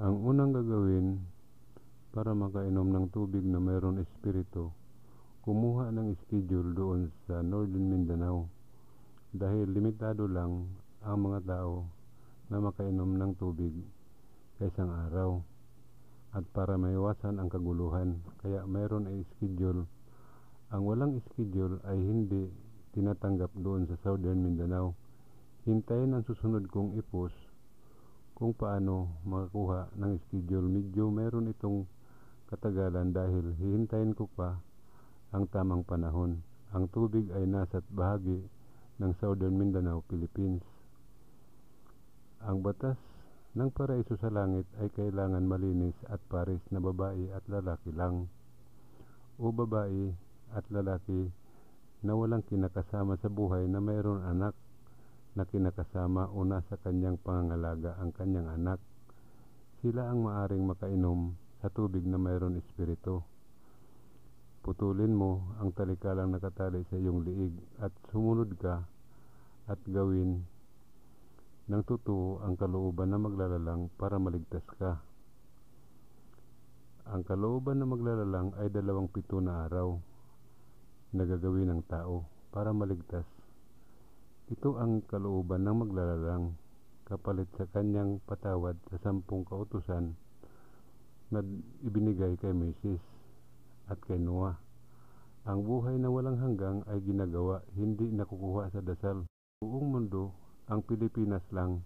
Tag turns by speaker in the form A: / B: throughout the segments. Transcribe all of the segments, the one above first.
A: Ang unang gagawin para makainom ng tubig na mayroon espiritu, kumuha ng schedule doon sa Northern Mindanao dahil limitado lang ang mga tao na makainom ng tubig sa isang araw at para maiwasan ang kaguluhan, kaya mayroon ay schedule. Ang walang schedule ay hindi tinatanggap doon sa Southern Mindanao. Hintayin ang susunod kong i-post kung paano makakuha ng schedule. Medyo mayroon itong katagalan dahil hihintayin ko pa ang tamang panahon. Ang tubig ay nasa bahagi ng Southern Mindanao, Philippines. Ang batas ng paraiso sa langit ay kailangan malinis at pares na babae at lalaki lang, o babae at lalaki na walang kinakasama sa buhay na mayroon anak na kinakasama o nasa kanyang pangangalaga ang kanyang anak. Sila ang maaring makainom sa tubig na mayroon espiritu. Putulin mo ang talikalang nakatali sa iyong liig at sumunod ka at gawin ng totoo ang kalooban na maglalalang para maligtas ka. Ang kalooban na maglalalang ay 27 na araw na gagawin ng tao para maligtas. Ito ang kalooban ng maglalalang kapalit sa kanyang patawad sa 10 kautusan na ibinigay kay Moises at kay Noah. Ang buhay na walang hanggang ay ginagawa, hindi nakukuha sa dasal. Buong mundo, ang Pilipinas lang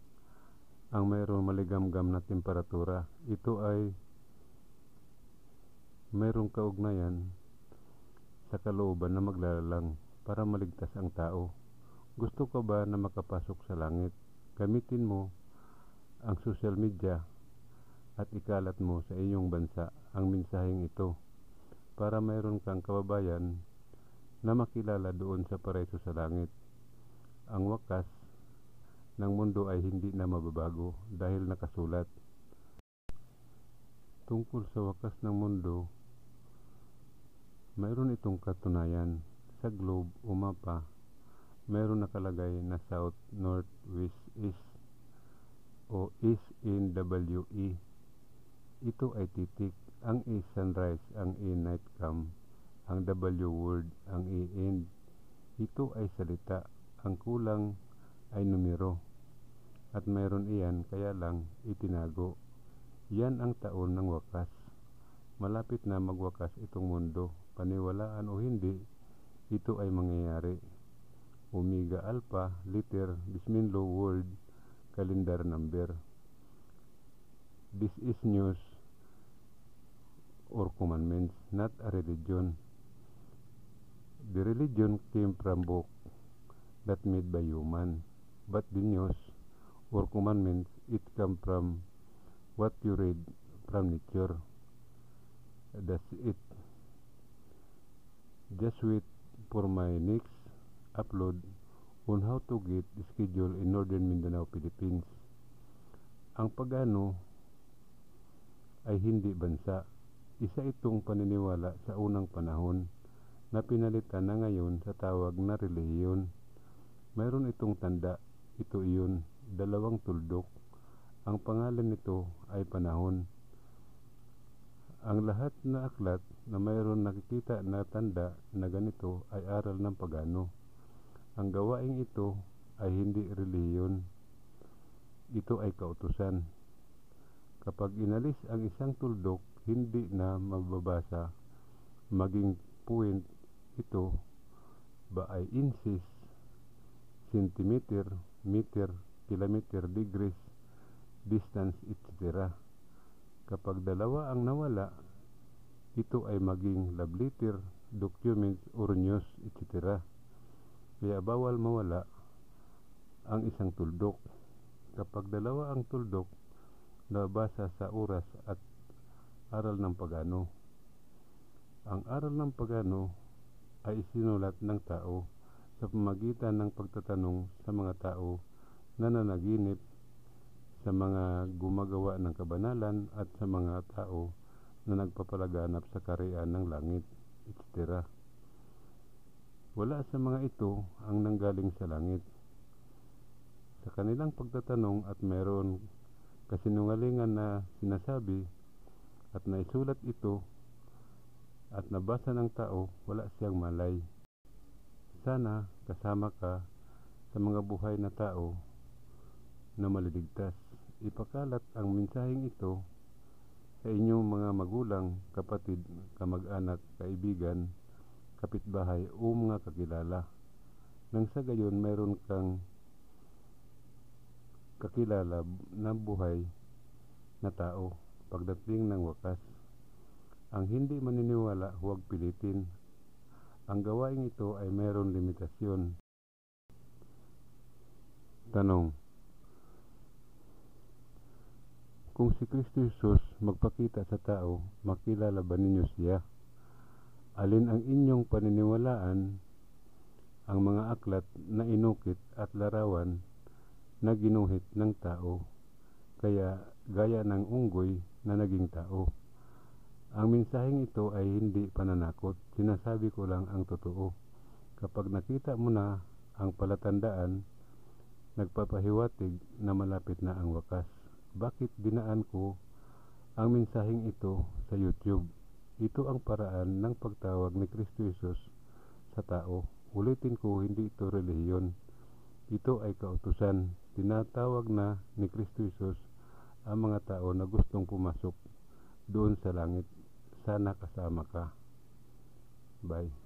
A: ang mayroong maligamgam na temperatura. Ito ay mayroong kaugnayan sa kalooban na maglalalang para maligtas ang tao. Gusto ka ba na makapasok sa langit? Gamitin mo ang social media at ikalat mo sa iyong bansa ang mensaheng ito para mayroon kang kababayan na makilala doon sa paraiso sa langit. Ang wakas ng mundo ay hindi na mababago dahil nakasulat. Tungkol sa wakas ng mundo, mayroon itong katunayan sa globe o mapa. Mayroon nakalagay na south, north, west, east o east in WE. Ito ay titik. Ang E sunrise, ang E night come, ang W word, ang E end. Ito ay salita. Ang kulang ay numero. At mayroon iyan kaya lang itinago. Yan ang taon ng wakas. Malapit na magwakas itong mundo. Paniwalaan o hindi, ito ay mangyayari. Omega Alpha, liter, Bismillah word, calendar number. This is news or commandments, not a religion. The religion came from book that made by human, but the news or commandments, it come from what you read from nature. That's it. Just wait for my next upload on how to get schedule in Northern Mindanao, Philippines. Ang pagano ay hindi bansa. Isa itong paniniwala sa unang panahon na pinalitan na ngayon sa tawag na relihiyon. Mayroon itong tanda, ito iyon, 2 tuldok. Ang pangalan nito ay panahon. Ang lahat na aklat na mayroon nakikita na tanda na ganito ay aral ng pagano. Ang gawaing ito ay hindi relihiyon. Ito ay kautusan. Kapag inalis ang isang tuldok, hindi na mababasa maging point ito ba ay inches, centimeter, meter, kilometer, degrees, distance, etc. Kapag dalawa ang nawala, ito ay maging love letter, documents, or news, etc. Kaya bawal mawala ang isang tuldok. Kapag dalawa ang tuldok, nabasa sa oras at aral ng pagano. Ang aral ng pagano ay isinulat ng tao sa pamagitan ng pagtatanong sa mga tao na nanaginip, sa mga gumagawa ng kabanalan at sa mga tao na nagpapalaganap sa kaharian ng langit, etc. Wala sa mga ito ang nanggaling sa langit. Sa kanilang pagtatanong at meron kasinungalingan na sinasabi at naisulat ito at nabasa ng tao, wala siyang malay. Sana kasama ka sa mga buhay na tao na maliligtas. Ipakalat ang mensaheng ito sa inyong mga magulang, kapatid, kamag-anak, kaibigan, kapitbahay o mga kakilala. Nang sa gayon mayroon kang kakilala na buhay na tao pagdating ng wakas. Ang hindi maniniwala, huwag pilitin. Ang gawaing ito ay mayroon limitasyon. Tanong: kung si Kristo Jesus magpakita sa tao, makilala ba ninyo siya? Alin ang inyong paniniwalaan? Ang mga aklat na inukit at larawan na ginuhit ng tao, kaya gaya ng unggoy na naging tao. Ang mensaheng ito ay hindi pananakot, sinasabi ko lang ang totoo. Kapag nakita mo na ang palatandaan, nagpapahiwatig na malapit na ang wakas. Bakit dinaan ko ang mensaheng ito sa YouTube? Ito ang paraan ng pagtawag ni Kristo Jesus sa tao. Ulitin ko, hindi ito relihiyon. Ito ay kautusan. Tinatawag na ni Kristo Jesus ang mga tao na gustong pumasok doon sa langit. Sana kasama ka. Bye.